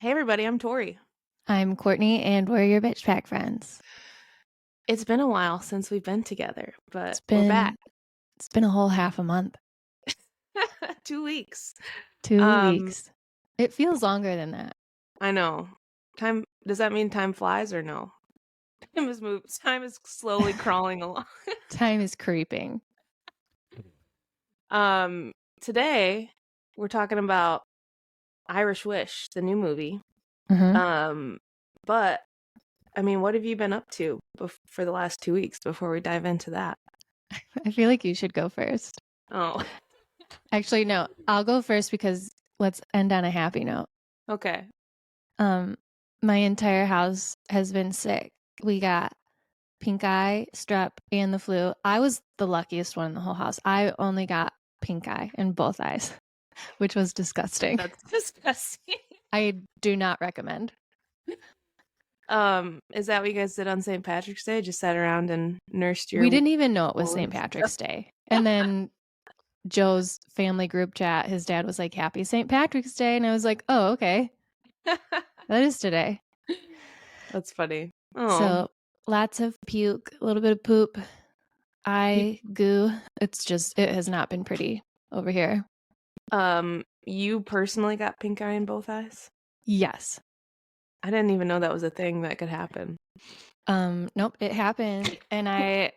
Hey everybody, I'm Tori. I'm Courtney, and we're your bitch pack friends. It's been a while since we've been together, but It's we're back. been it's been a whole half a month, 2 weeks. 2 Um, weeks. It feels longer than that. I know. Time does that mean time flies or no? Time is slowly crawling along. Time is creeping. Um, Today we're talking about Irish Wish, the new movie. hmm Um, but I mean, what have you been up to for the last 2 weeks before we dive into that? I feel like you should go first. Oh, Actually, no, I'll go first because let's end on a happy note. okay. Um, my entire house has been sick. We got pink eye, strep, and the flu. I was the luckiest one in the whole house. I only got pink eye in both eyes, which was disgusting. That's disgusting. I do not recommend. Is that what you guys did on St. Patrick's Day? Just sat around and nursed We your didn't even know it was St. wounds? Patrick's Day. And then Joe's family group chat, his dad was like, Happy St. Patrick's Day. And I was like, oh, okay. That is today. That's funny. Oh, So lots of puke, a little bit of poop, you, eye, goo. It has not been pretty over here. you personally got pink eye in both eyes? Yes. I didn't even know that was a thing that could happen. Nope, it happened. And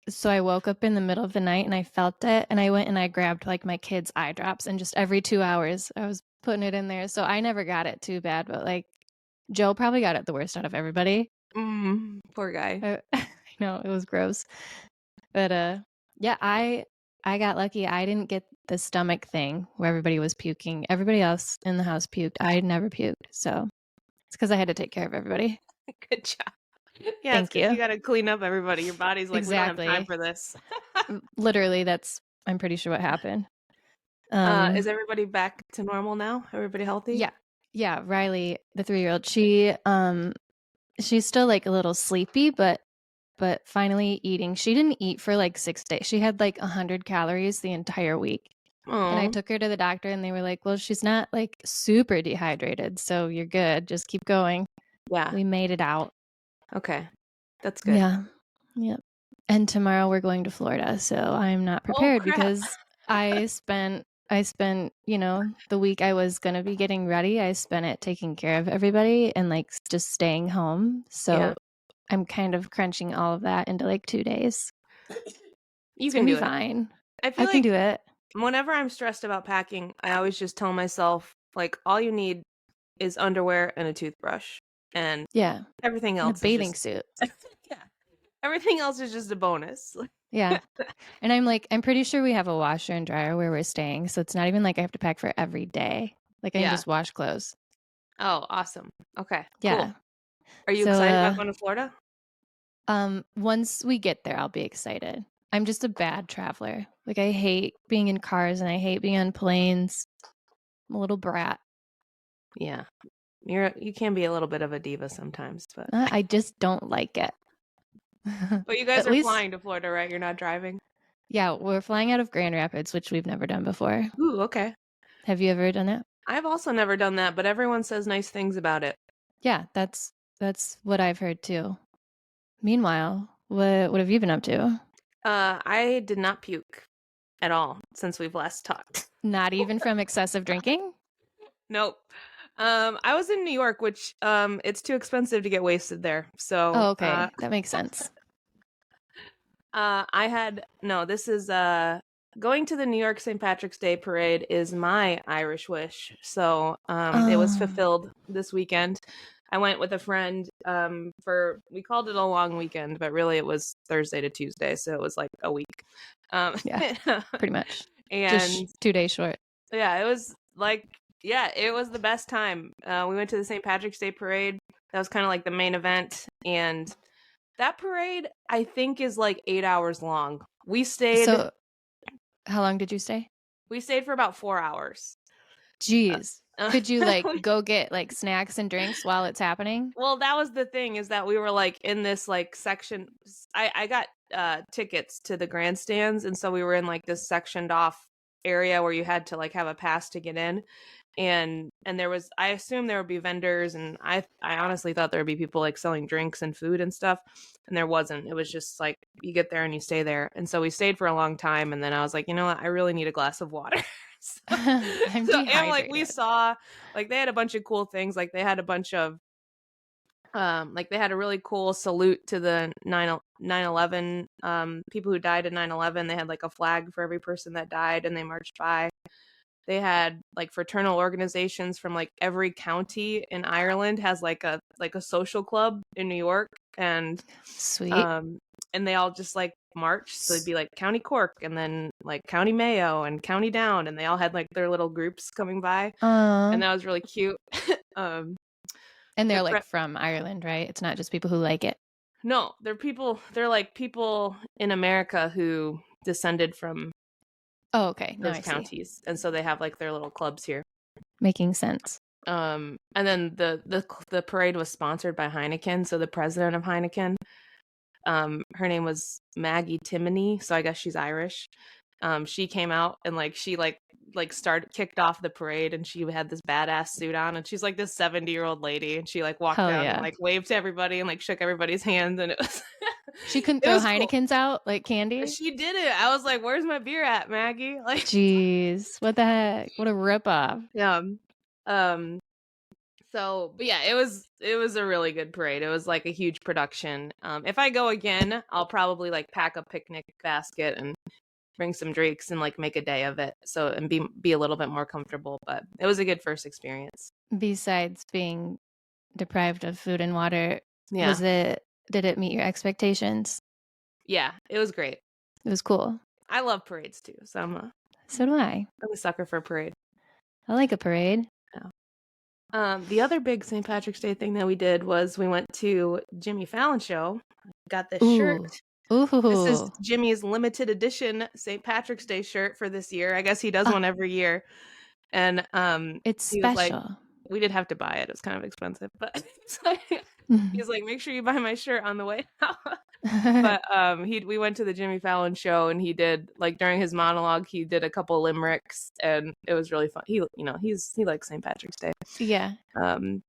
so I woke up in the middle of the night and I felt it. And I went and I grabbed like my kids' eye drops and just every 2 hours I was putting it in there. So I never got it too bad, but like Joe probably got it the worst out of everybody. Poor guy. I know it was gross. But yeah, I got lucky. I didn't get the stomach thing where everybody was puking. Everybody else in the house puked. I never puked. So it's because I had to take care of everybody. Good job. Yeah, it's Thank because you you. got to clean up everybody. Your body's like, we don't have time Exactly. for this. Literally, I'm pretty sure what happened. Is Um, everybody back to normal now? Everybody healthy? yeah. Yeah, Riley, the 3-year-old, she's still like a little sleepy, but finally eating. She didn't eat for like 6 days. She had like 100 calories the entire week. And I Oh, took her to the doctor and they were like, well, she's not like super dehydrated. So you're good. Just keep going. yeah. We made it out. Okay. That's good. Yeah. Yep. And tomorrow we're going to Florida. So I'm not Oh, prepared crap. because I spent, the week I was going to be getting ready, I spent it taking care of everybody and like just staying home. Yeah, So I'm kind of crunching all of that into like 2 days. you It's can going to be do it. fine. I I feel can like do it. whenever I'm stressed about packing, I always just tell myself, like, all you need is underwear and a toothbrush, and Yeah. everything In a else is bathing just, suit. yeah, everything else is just a bonus. Yeah. And I'm pretty sure we have a washer and dryer where we're staying. So it's not even like I have to pack for every day. Like I can Yeah. just wash clothes. Oh, awesome. Okay, cool. Yeah. Are you So excited about going to Florida? once we get there, I'll be excited. I'm just a bad traveler. Like I hate being in cars and I hate being on planes. I'm a little brat. Yeah. You can be a little bit of a diva sometimes, but I just don't like it. but you guys At are least, flying to Florida, right? You're not driving? yeah, we're flying out of Grand Rapids, which we've never done before. Ooh, okay. Have you ever done that? I've also never done that, but everyone says nice things about it. Yeah, that's what I've heard too. Meanwhile, what have you been up to? I did not puke at all since we've last talked. Not even from excessive drinking? Nope. I was in New York, which it's too expensive to get wasted there. So, Oh, okay. That makes sense. I had no. This is going to the New York St. Patrick's Day parade is my Irish wish. So, it was Oh, fulfilled this weekend. I went with a friend for we called it a long weekend, but really it was Thursday to Tuesday, so it was like a week. Um, yeah, pretty much. Just and 2 days short. yeah, it was like, yeah, it was the best time. We went to the St. Patrick's Day parade. That was kind of like the main event. And that parade, I think, is like 8 hours long. So, how long did you stay? We stayed for about 4 hours. Jeez. Could you like We- go get like snacks and drinks while it's happening? well, that was the thing, is that we were like in this like section. I got tickets to the grandstands, and so we were in like this sectioned off area where you had to like have a pass to get in. and there was, I assumed there would be vendors, and I honestly thought there would be people like selling drinks and food and stuff, and there wasn't. It was just like you get there and you stay there. And so we stayed for a long time, and then I was like, you know what, I really need a glass of water. so, I'm and like we dehydrated. saw, like they had a bunch of cool things, like they had a bunch of like they had a really cool salute to the 9/11 people who died in 9/11. They had like a flag for every person that died, and they marched by. They had like fraternal organizations from like every county in Ireland has like a social club in New York, and Sweet. and they all just like marched. So it'd be like County Cork, and then like County Mayo and County Down, and they all had like their little groups coming by, and that was really cute. um And they're the like from Ireland, right? It's not just people who like it. No, they're like people in America who descended from Oh, okay. Now those I see. counties, and so they have like their little clubs here. Making sense. And then the parade was sponsored by Heineken, so the president of Heineken, her name was Maggie Timoney, so I guess she's Irish. She came out and like she kicked off the parade, and she had this badass suit on, and she's like this 70-year-old lady, and she like walked Hell down yeah. and like waved to everybody and like shook everybody's hands, and it was She couldn't it throw was cool. Heinekens out like candy? She did it. I was like, "Where's my beer at, Maggie?" Like, jeez, what the heck? What a ripoff. yeah. So, but yeah, it was a really good parade. It was like a huge production. If I go again, I'll probably like pack a picnic basket and bring some drinks and like make a day of it. So, and be a little bit more comfortable. But it was a good first experience. Besides being deprived of food and water, Yeah. did it meet your expectations? Yeah, it was great. It was cool. I love parades too. So So do I. I'm a sucker for a parade. I like a parade. The other big St. Patrick's Day thing that we did was we went to Jimmy Fallon's show. Got this shirt. Ooh. This is Jimmy's limited edition St. Patrick's Day shirt for this year. I guess he does one every year. And it's he special. was like, we did have to buy it. It was kind of expensive, but he's like, make sure you buy my shirt on the way out. But we went to the Jimmy Fallon show, and he did like during his monologue, he did a couple limericks, and it was really fun. He likes St. Patrick's Day. Yeah. And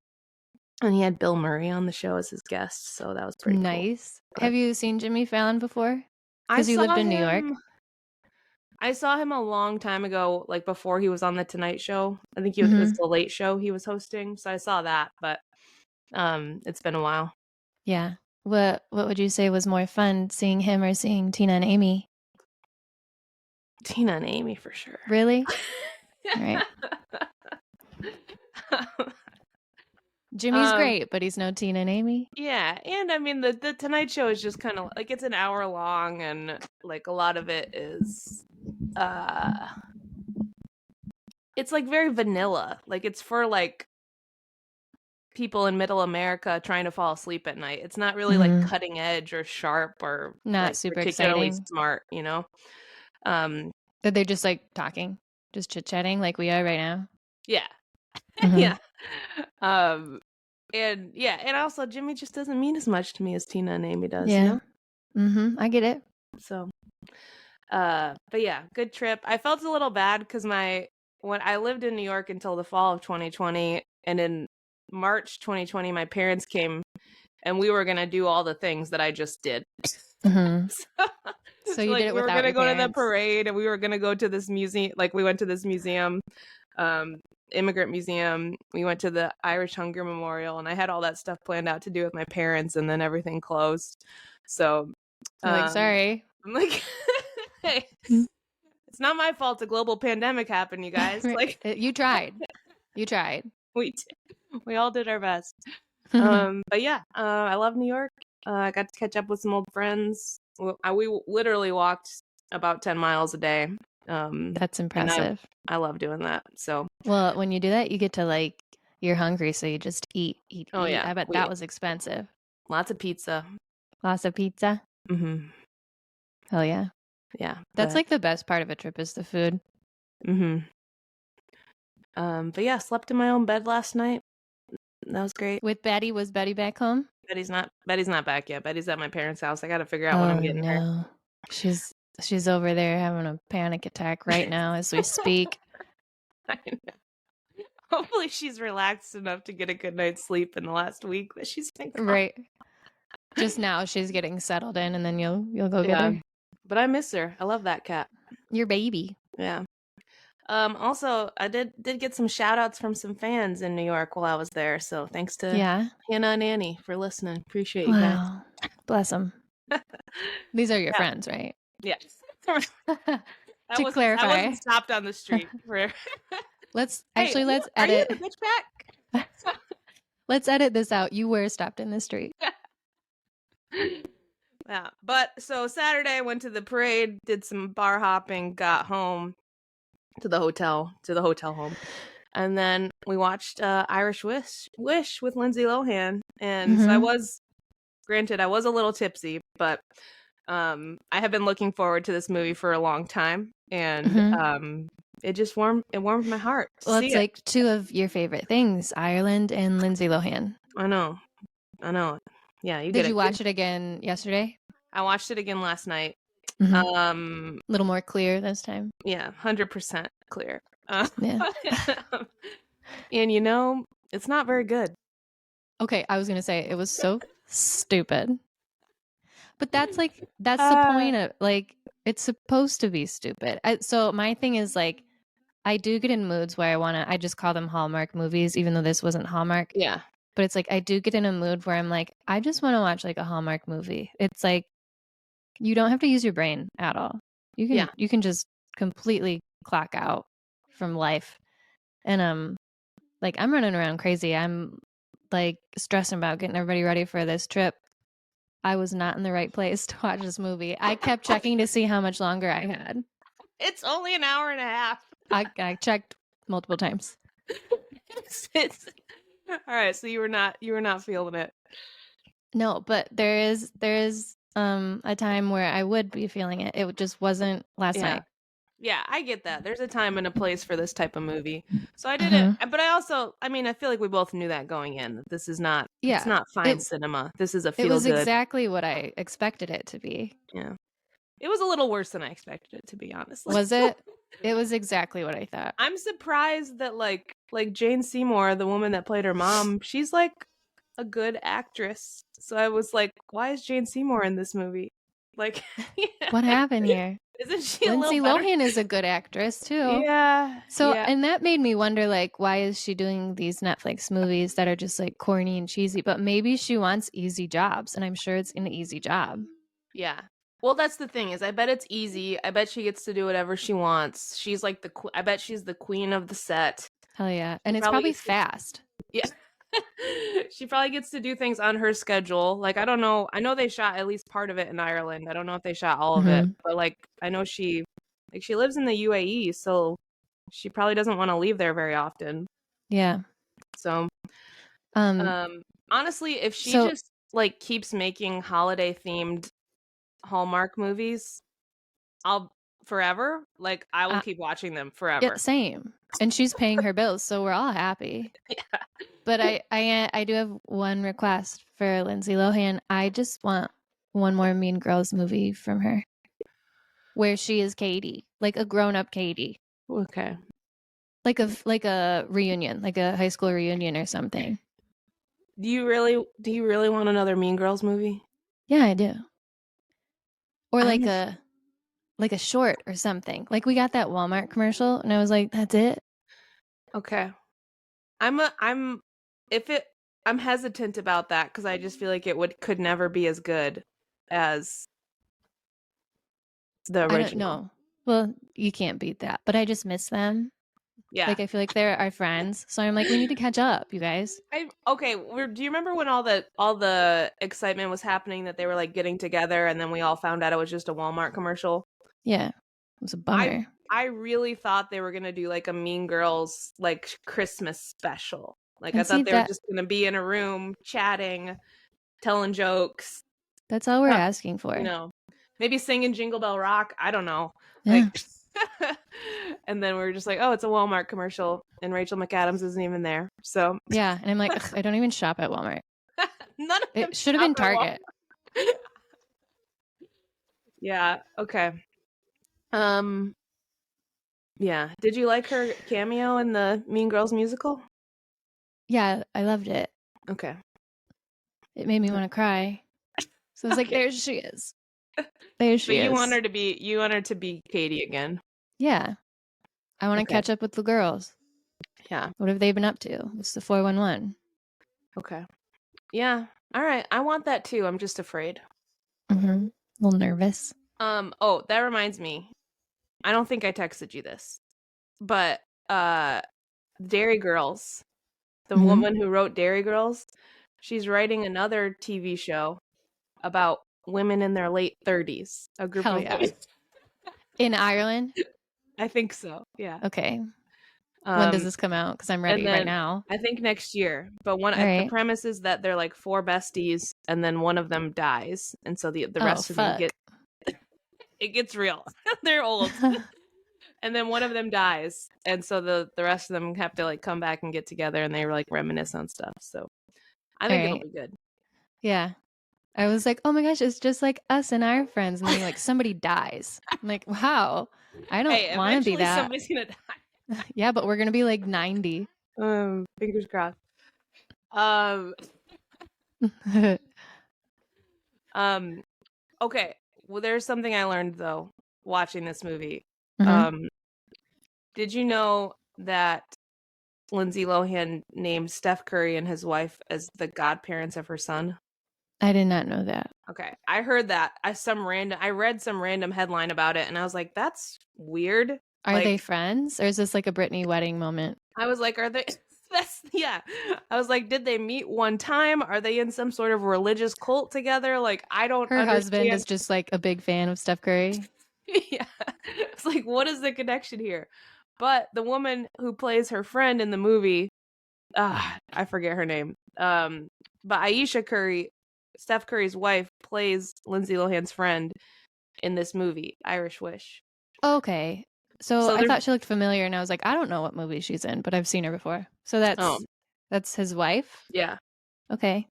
he had Bill Murray on the show as his guest, so that was pretty nice. Cool. Have you seen Jimmy Fallon before? Because you lived in New York. I saw him a long time ago, like before he was on the Tonight Show. I think it was the Late Show he was hosting, so I saw that. But it's been a while. Yeah. What would you say was more fun, seeing him or seeing Tina and Amy? Tina and Amy for sure. Really? Right. Jimmy's great, but he's no Tina and Amy. Yeah, and I mean the Tonight Show is just kind of like it's an hour long, and like a lot of it is it's like very vanilla. Like it's for like people in middle America trying to fall asleep at night. It's not really like cutting edge or sharp or not like super particularly exciting. Smart, you know. That they're just like talking, just chit-chatting like we are right now. Yeah. Yeah. And also Jimmy just doesn't mean as much to me as Tina and Amy does, you know? I get it. So but yeah, good trip. I felt a little bad because when I lived in New York until the fall of 2020, and in March 2020 my parents came, and we were gonna do all the things that I just did. So you like, did it we were without gonna go parents. to the parade, and we were gonna go to this museum. Like we went to this museum, immigrant museum. We went to the Irish Hunger Memorial, and I had all that stuff planned out to do with my parents, and then everything closed. So like, sorry. I'm like, hey, it's not my fault a global pandemic happened, you guys. Like you tried. We did. We all did our best. But yeah, I love New York. I got to catch up with some old friends. We literally walked about 10 miles a day. That's impressive. I love doing that. So, well, when you do that, you get to like, you're hungry, so you just eat. Oh yeah, I bet that was expensive. Lots of pizza. Lots of pizza. Hell yeah. Yeah, that's like the best part of a trip is the food. But yeah, slept in my own bed last night. That was great. With Betty. Was Betty back home? Betty's not back yet. Betty's at my parents' house. I got to figure out when I'm getting her. She's over there having a panic attack right now as we speak. I know. Hopefully she's relaxed enough to get a good night's sleep in the last week that she's been gone. Right. Just now she's getting settled in, and then you'll go get Yeah. her. But I miss her. I love that cat. Your baby. Yeah. Also, I did get some shout outs from some fans in New York while I was there. So thanks to Yeah. Hannah and Annie for listening. Appreciate you guys. Wow. Bless them. These are your Yeah. friends, right? Yes. To I clarify, wasn't stopped on the street. let's Hey, let's are you edit. the bitch pack? Let's edit this out. You were stopped in the street. Yeah. But so Saturday I went to the parade, did some bar hopping, got home to the hotel home. And then we watched Irish Wish with Lindsay Lohan. And so I was a little tipsy, but I have been looking forward to this movie for a long time, and it just warmed my heart. Well, it's like two of your favorite things, Ireland and Lindsay Lohan. I know. Yeah, you Did you watch it again yesterday? I watched it again last night. A little more clear this time. Yeah, 100% clear. Yeah. And it's not very good. Okay, I was gonna say it was so stupid. But that's the point of it's supposed to be stupid. So my thing is I do get in moods where I just call them Hallmark movies, even though this wasn't Hallmark. Yeah. But it's I do get in a mood where I'm I just want to watch a Hallmark movie. It's you don't have to use your brain at all. You can just completely clock out from life. And I'm running around crazy. I'm stressing about getting everybody ready for this trip. I was not in the right place to watch this movie. I kept checking to see how much longer I had. It's only an hour and a half. I checked multiple times. All right, so you were not feeling it. No, but there is a time where I would be feeling it. It just wasn't last night. Yeah, I get that. There's a time and a place for this type of movie. So I didn't, but I also, I feel like we both knew that going in. This is not, it's not fine cinema. This is a feel good. It was exactly what I expected it to be. Yeah. It was a little worse than I expected it to be, honestly. Was it? It was exactly what I thought. I'm surprised that like Jane Seymour, the woman that played her mom, she's a good actress. So I was like, why is Jane Seymour in this movie? What happened here? Isn't she Lindsay Lohan is a good actress too. Yeah. So and that made me wonder why is she doing these Netflix movies that are just corny and cheesy? But maybe she wants easy jobs, and I'm sure it's an easy job. Yeah. Well, that's the thing is, I bet it's easy. I bet she gets to do whatever she wants. She's I bet she's the queen of the set. Hell yeah. And it's probably fast. Yeah. She probably gets to do things on her schedule. I don't know. I know they shot at least part of it in Ireland. I don't know if they shot all of it, but I know she lives in the UAE, so she probably doesn't want to leave there very often. Yeah. So, honestly, if she just keeps making holiday themed Hallmark movies, I'll forever. I will keep watching them forever. Yeah, same. And she's paying her bills, so we're all happy. Yeah. But I do have one request for Lindsay Lohan. I just want one more Mean Girls movie from her, where she is Katie, a grown-up Katie. Okay. Like a reunion, like a high school reunion or something. Do you really want another Mean Girls movie? Yeah, I do. Or a short or something. We got that Walmart commercial, and I was like, that's it. Okay. I'm hesitant about that because I just feel like it could never be as good as the original. I don't know. Well, you can't beat that. But I just miss them. Yeah. I feel like they're our friends. So I'm we need to catch up, you guys. Do you remember when all the excitement was happening that they were getting together and then we all found out it was just a Walmart commercial? Yeah. It was a bummer. I really thought they were going to do a Mean Girls Christmas special. I thought they were just going to be in a room chatting, telling jokes. That's all we're asking for. Maybe singing Jingle Bell Rock. I don't know. Yeah. And then we're just oh, it's a Walmart commercial and Rachel McAdams isn't even there. So yeah, and I'm I don't even shop at Walmart. None of them. It should have been Target. Yeah. Okay. Yeah. Did you like her cameo in the Mean Girls musical? Yeah, I loved it. Okay. It made me want to cry. So I was like, Okay. there she is. There she But you want is. her to be Katie again. Yeah. I want to Okay. catch up with the girls. Yeah. What have they been up to? It's the 411. Okay. Yeah. All right. I want that too. I'm just afraid. Mm-hmm. A little nervous. Oh, that reminds me. I don't think I texted you this. But Dairy Girls, the Mm-hmm. woman who wrote Dairy Girls, she's writing another TV show about women in their late 30s, a group Hell of yeah. women. In Ireland? I think so. Yeah. Okay. When does Um this come out? Because I'm and ready right then now. I think next year. But All the right. premise is that they're like four besties and then one of them dies and so the Oh, rest of them fuck. it gets real. They're old. And then one of them dies and so the rest of them have to like come back and get together and they like reminisce on stuff. So I All think it'll right. be good. Yeah. I was like, oh my gosh, it's just like us and our friends. And then you're like, somebody dies. I'm like, wow, I don't Hey, want to be eventually that. somebody's gonna die. Yeah, but we're going to be like 90. Fingers crossed. Um, Mm-hmm. okay. Well, there's something I learned though watching this movie. I Um, did you know that Lindsay Lohan named Steph Curry and his wife as the godparents of her son? did not know that. Okay, I heard that. I read some random headline about it, and I was like, "That's weird." Are they Like, friends? Or is this like a Britney wedding moment? I was like, "Are they?" That's yeah. I was like, "Did they meet one time? Are they in some sort of religious cult together?" Like, I don't Her husband understand. is just like a big fan of Steph Curry. Yeah, it's like, what is the connection here? But the woman who plays her friend in the movie, I forget her name. But Aisha Curry, Steph Curry's wife, plays Lindsay Lohan's friend in this movie, Irish Wish. Okay. So So I there's thought she looked familiar and I was like, I don't know what movie she's in, but I've seen her before. So oh that's his wife? yeah, Okay.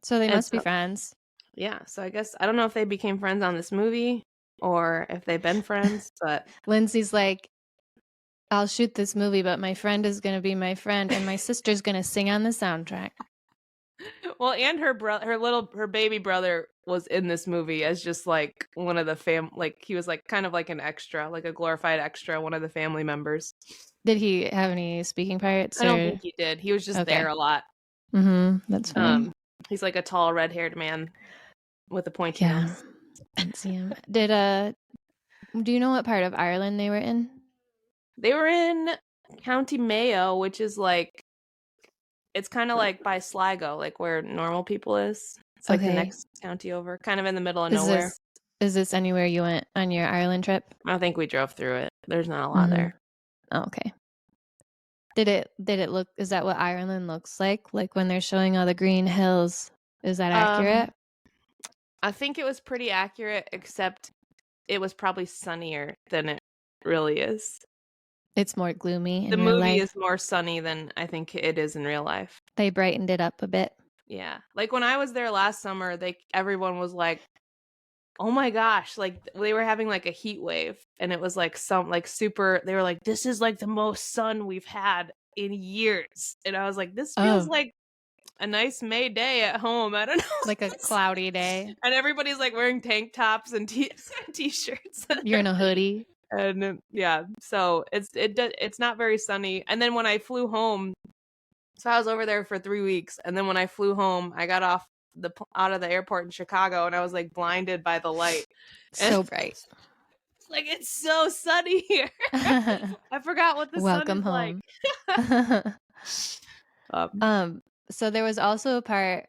So they and must be so friends. yeah, so I guess I don't know if they became friends on this movie or if they've been friends, but Lindsay's like, I'll shoot this movie, but my friend is going to be my friend and my sister's going to sing on the soundtrack. well, and her baby brother was in this movie as just like one of the like he was like kind of like an extra, like a glorified extra, one of the family members. Did he have any speaking parts I don't or? think he did. He was just there Okay. a lot. That's funny. He's like a tall red-haired man with a pointy Yeah. nose. Didn't see him. Do you know what part of Ireland they were in? They were in County Mayo, which is like it's kind of like by Sligo, like where normal people is. It's like the Okay. next county over, kind of in the middle of Is nowhere. this anywhere you went on your Ireland trip? I think we drove through it. There's not a lot Mm-hmm. there. Oh, okay. Did it look, is that what Ireland looks like? Like when they're showing all the green hills? Is that accurate? I think it was pretty accurate, except it was probably sunnier than it really is. It's more gloomy The in real movie life. is more sunny than I think it is in real life. They brightened it up a bit. Yeah. Like when I was there last summer, everyone was like, "Oh my gosh," like they were having like a heat wave and it was like some like super they were like, "This is like the most sun we've had in years." And I was like, "This feels Oh, like a nice May day at home." I don't know. like a cloudy day. And everybody's like wearing tank tops and t-shirts. You're in a hoodie. And yeah, so it's not very sunny. And then when I flew home, so I was over there for 3 weeks, and then when I flew home, I got out of the airport in Chicago, and I was like blinded by the light. And So bright. like it's so sunny here. I forgot what the sun Welcome is like. home. Um, So there was also a part,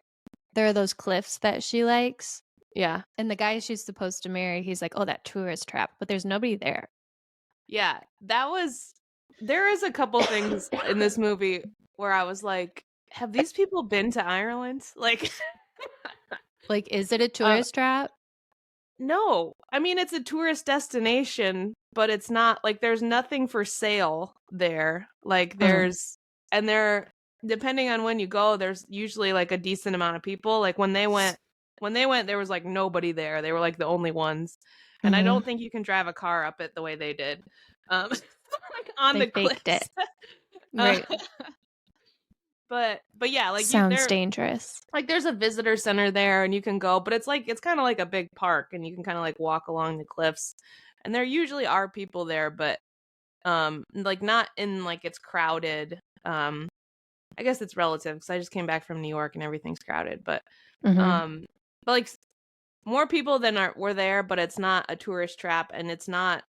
there are those cliffs that she likes. yeah, And the guy she's supposed to marry, he's like, oh, that tourist trap. But there's nobody there. yeah, there is a couple things in this movie where I was like, have these people been to Ireland? Like, Like, is it a tourist trap? no. I mean, it's a tourist destination, but it's not like there's nothing for sale there. Like and there depending on when you go, there's usually like a decent amount of people. Like when they went there was like nobody there. They were like the only ones. And I don't think you can drive a car up it the way they did. Um like on They the faked cliffs. it. Right. But yeah, like Sounds dangerous. like there's a visitor center there and you can go, but it's kind of like a big park and you can kind of like walk along the cliffs. And there usually are people there, but like not in like it's crowded. I guess it's relative because I just came back from New York and everything's crowded, but Mm-hmm. like more people than were there, but it's not a tourist trap and it's not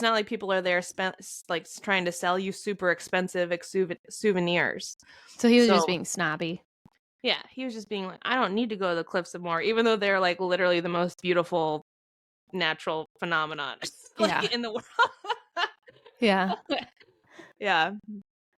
like people are there like trying to sell you super expensive souvenirs. So he was just So being snobby. yeah, he was just being like, I don't need to go to the cliffs more, even though they're like literally the most beautiful natural phenomenon like in the world. Yeah. Yeah.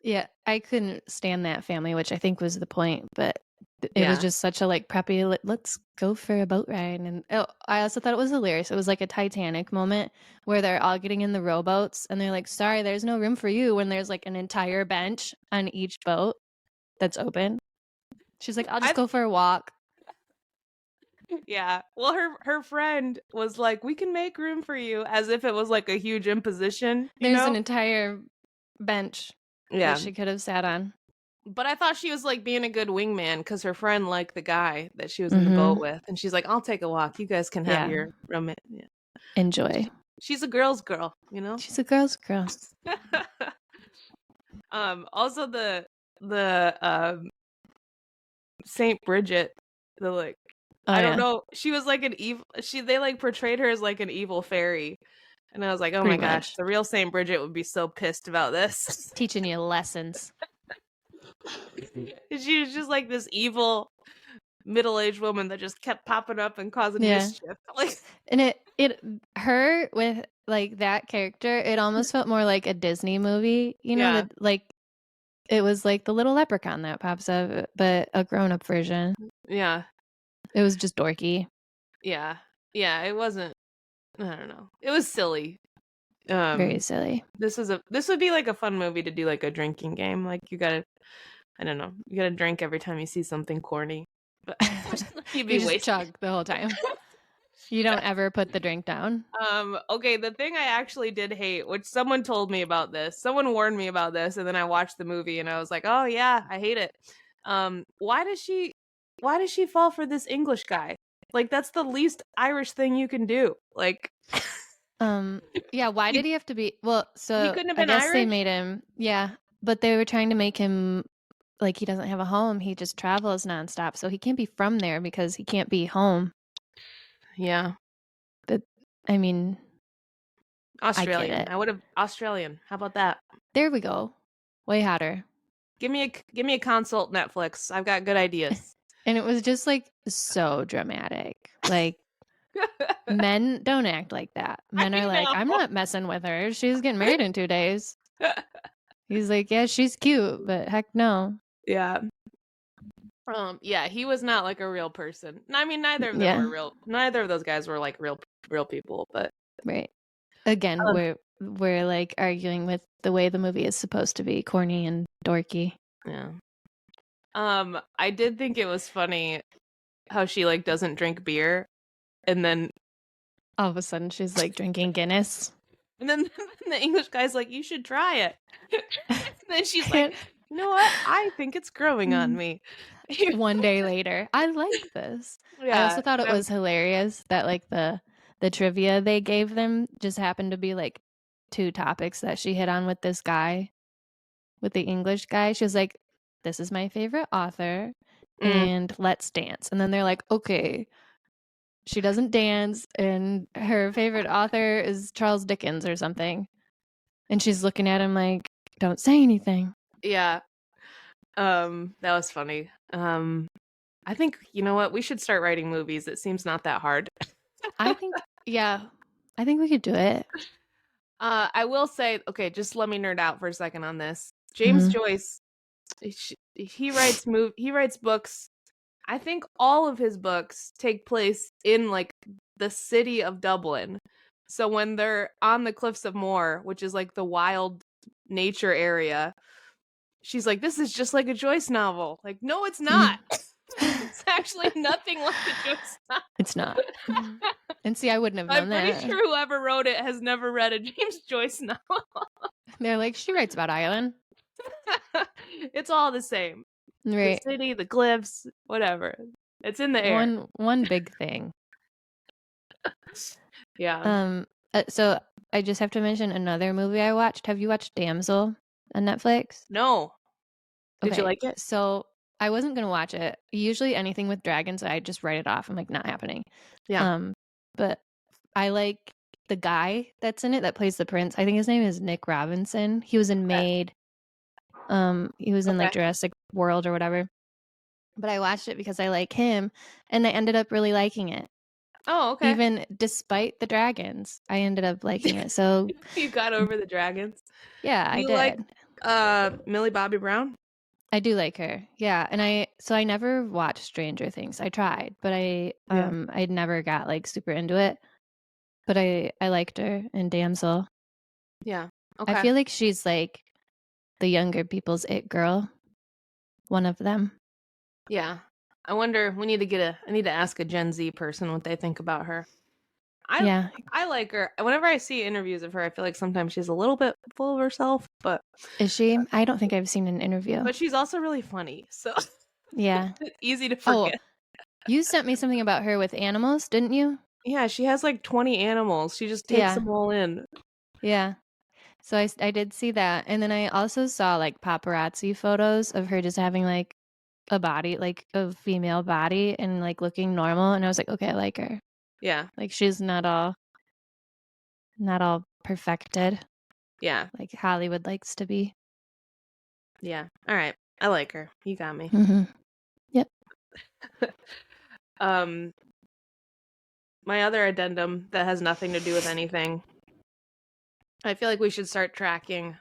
Yeah. I couldn't stand that family, which I think was the point, but it was Yeah. just such a like preppy, let's go for a boat ride. And I also thought it was hilarious. It was like a Titanic moment where they're all getting in the rowboats and they're like, sorry, there's no room for you, when there's like an entire bench on each boat that's open. She's like, I'll just go for a walk. Yeah. Well, her friend was like, we can make room for you, as if it was like a huge imposition. There's an entire bench that she could have sat on. But I thought she was like being a good wingman because her friend liked the guy that she was in the boat with, and she's like, "I'll take a walk. You guys can have your romance." Yeah. Enjoy. She's a girl's girl, you know. She's a girl's girl. Also the Saint Bridget, the like, I don't know. She was like an evil. They like portrayed her as like an evil fairy, and I was like, oh my gosh, the real Saint Bridget would be so pissed about this. Teaching you lessons. She was just like this evil middle-aged woman that just kept popping up and causing mischief. Like, and her with like that character, it almost felt more like a Disney movie, you know, that like it was like the little leprechaun that pops up, but a grown-up version. Yeah. It was just dorky. Yeah. Yeah, it wasn't, I don't know. It was silly. Very silly. This would be like a fun movie to do like a drinking game. Like you gotta drink every time you see something corny. But you'd be just chug the whole time. You don't ever put the drink down. Okay, the thing I actually did hate, which someone told me about this, someone warned me about this, and then I watched the movie and I was like, oh yeah, I hate it. Why does she fall for this English guy? Like, that's the least Irish thing you can do. Like, yeah, why did he have to be, well, so he couldn't have been I guess Irish? they made him, but they were trying to make him like he doesn't have a home, he just travels nonstop, so he can't be from there because he can't be home. Yeah. But I mean, Australian. I would have Australian. How about that? There we go. Way hotter. Give me a consult, Netflix. I've got good ideas. And it was just like so dramatic. Like, men don't act like that. Men are like, I'm not messing with her. She's getting married in 2 days. He's like, yeah, she's cute, but heck no. Yeah. Yeah, he was not like a real person. I mean, neither of them were real. Neither of those guys were like real people, but right. Again, we're like arguing with the way the movie is supposed to be, corny and dorky. Yeah. I did think it was funny how she like doesn't drink beer, and then all of a sudden she's like drinking Guinness. And then the English guy's like, you should try it. And then she's like, you know what? I think it's growing on me. 1 day later, I like this. Yeah, I also thought it was hilarious that like the trivia they gave them just happened to be like 2 topics that she hit on with this guy, with the English guy. She was like, this is my favorite author and let's dance. And then they're like, okay, she doesn't dance and her favorite author is Charles Dickens or something. And she's looking at him like, don't say anything. Yeah. That was funny. I think, you know what? We should start writing movies. It seems not that hard. I think we could do it. I will say, okay, just let me nerd out for a second on this. James Joyce, he writes books. I think all of his books take place in like the city of Dublin. So when they're on the Cliffs of Moher, which is like the wild nature area, she's like, this is just like a Joyce novel. Like, no, it's not. It's actually nothing like a Joyce novel. It's not. And see, I wouldn't have known that. I'm pretty sure whoever wrote it has never read a James Joyce novel. They're like, she writes about Ireland. It's all the same. Right. The city, the glyphs, whatever. It's in the air. One big thing. Yeah. So I just have to mention another movie I watched. Have you watched Damsel on Netflix? No. Did you Okay, like it? so I wasn't gonna watch it. Usually anything with dragons, I just write it off. I'm like, not happening. Yeah. But I like the guy that's in it that plays the prince. I think his name is Nick Robinson. He was in Okay. Maid. He was in like Okay. Jurassic World or whatever. But I watched it because I like him, and I ended up really liking it. Oh, okay. Even despite the dragons, I ended up liking it. So You got over the dragons. yeah, I You like did. Millie Bobby Brown? I do like her. Yeah, and I never watched Stranger Things. I tried, but Yeah. I never got like super into it. But I liked her in Damsel. Yeah. I Okay. feel like she's like the younger people's it girl. One of them. Yeah. I wonder, I need to ask a Gen Z person what they think about her. Yeah. I like her. Whenever I see interviews of her, I feel like sometimes she's a little bit full of herself, but Is she? I don't think I've seen an interview. she's also really funny. So Yeah. easy to Oh, forget. you sent me something about her with animals, didn't you? Yeah, she has like 20 animals. She just takes Yeah. them all in. Yeah. So I did see that. And then I also saw like paparazzi photos of her just having like a body, like a female body and like looking normal. And I was like, okay, I like her. Yeah. Like she's not all perfected Yeah. like Hollywood likes to be. Yeah. All right. I like her. You got me. Mm-hmm. Yep. Um my other addendum that has nothing to do with anything. I feel like we should start tracking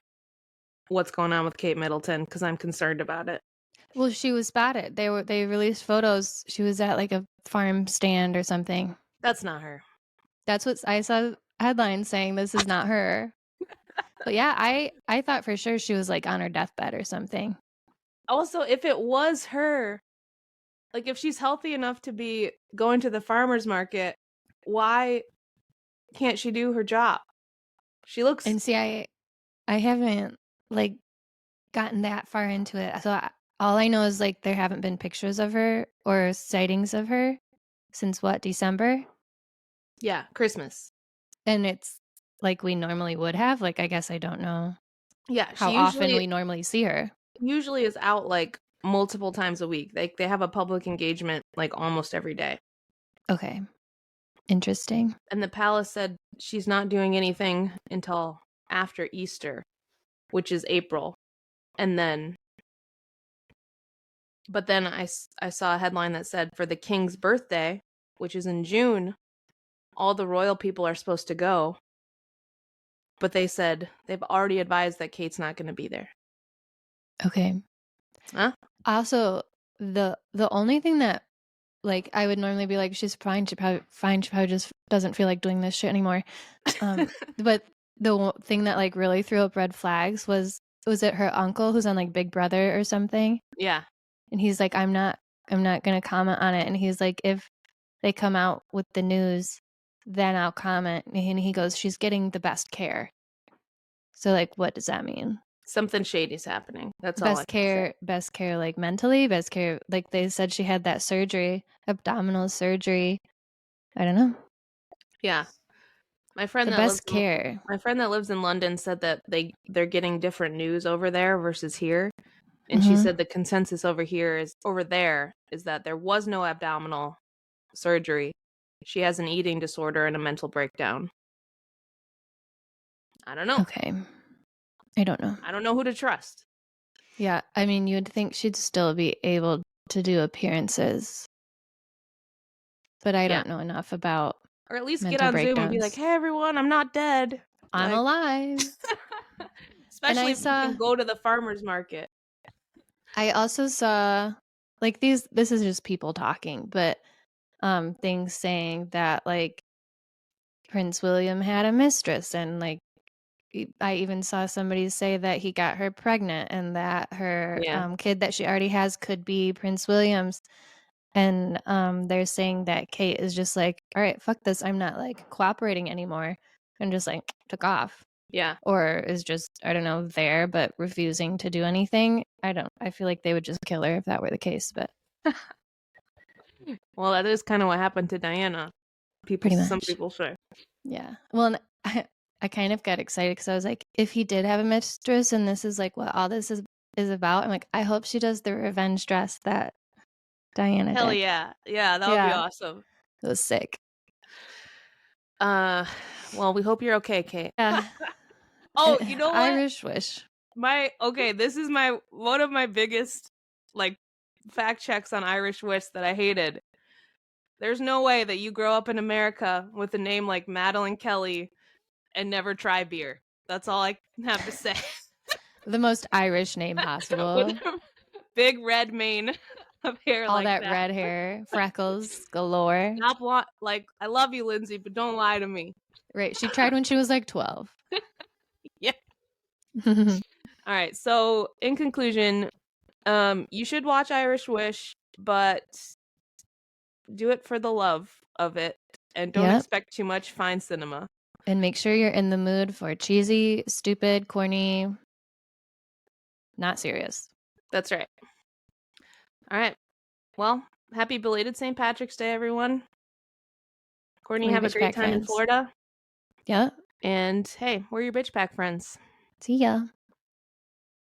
what's going on with Kate Middleton because I'm concerned about it. Well, she was spotted. They released photos. She was at like a farm stand or something. That's not her. That's what I saw headlines saying this is not her. But yeah, I thought for sure she was like on her deathbed or something. Also, if it was her, like if she's healthy enough to be going to the farmer's market, why can't she do her job? She looks And see, I haven't like gotten that far into it. So all I know is like there haven't been pictures of her or sightings of her since what, December? yeah, Christmas. And it's like we normally would have. Like I guess I don't know Yeah, how she often we normally see her. usually is out like multiple times a week. Like they have a public engagement like almost every day. Okay. Interesting. And the palace said she's not doing anything until after Easter, which is April. And then but then I saw a headline that said for the king's birthday, which is in June, all the royal people are supposed to go. But they said they've already advised that Kate's not going to be there. Okay. Huh? Also, the only thing that like I would normally be like she's fine, she probably just doesn't feel like doing this shit anymore. But the thing that like really threw up red flags was it her uncle who's on like Big Brother or something? Yeah. And he's like, I'm not gonna comment on it. And he's like, if they come out with the news, then I'll comment. And he goes, she's getting the best care. So like, what does that mean? Something shady's happening. That's all I can say. Best care like mentally, best care like they said she had that surgery, abdominal surgery. I don't know. Yeah. My friend The that lives best care. my friend that lives in London said that they're getting different news over there versus here. And she said the consensus over there is that there was no abdominal surgery. She has an eating disorder and a mental breakdown. I don't know. Okay. I don't know. I don't know who to trust. Yeah, I mean, you'd think she'd still be able to do appearances, but I don't know enough about or at least get mental on Zoom and be like, breakdowns. "Hey, everyone, I'm not dead. I'm Like, alive. especially if you can go to the farmer's market." I also saw like this is just people talking, but things saying that like Prince William had a mistress and like I even saw somebody say that he got her pregnant and that her Yeah. kid that she already has could be Prince William's. And they're saying that Kate is just like, all right, fuck this. I'm not like cooperating anymore. And just like took off. Yeah. or is just, I don't know, there but refusing to do anything. I feel like they would just kill her if that were the case, but Well, that is kind of what happened to Diana. pretty Some much. people say. Yeah. Well, and I kind of got excited because I was like, if he did have a mistress and this is like what all this is about, I'm like, I hope she does the revenge dress that Diana Hell did. yeah. Yeah, that would be Yeah. awesome. It was sick. Well, we hope you're okay, Kate. Yeah. Oh, And you know what? Irish wish. This is one of my biggest like fact checks on Irish Wish that I hated. There's no way that you grow up in America with a name like Madeline Kelly and never try beer. That's all I have to say. The most Irish name With possible. a big red mane of hair All like that that. red hair, freckles galore. I love you, Lindsay, but don't lie to me. Right. She tried when she was like 12. Yeah. All right. So, in conclusion, you should watch Irish Wish, but do it for the love of it and don't Yep. expect too much fine cinema. And make sure you're in the mood for cheesy, stupid, corny, not serious. That's right. All right. Well, happy belated St. Patrick's Day, everyone. Courtney, We're your have a bitch great pack time in friends. Florida. Yep. And hey, we're your bitch pack friends. See ya.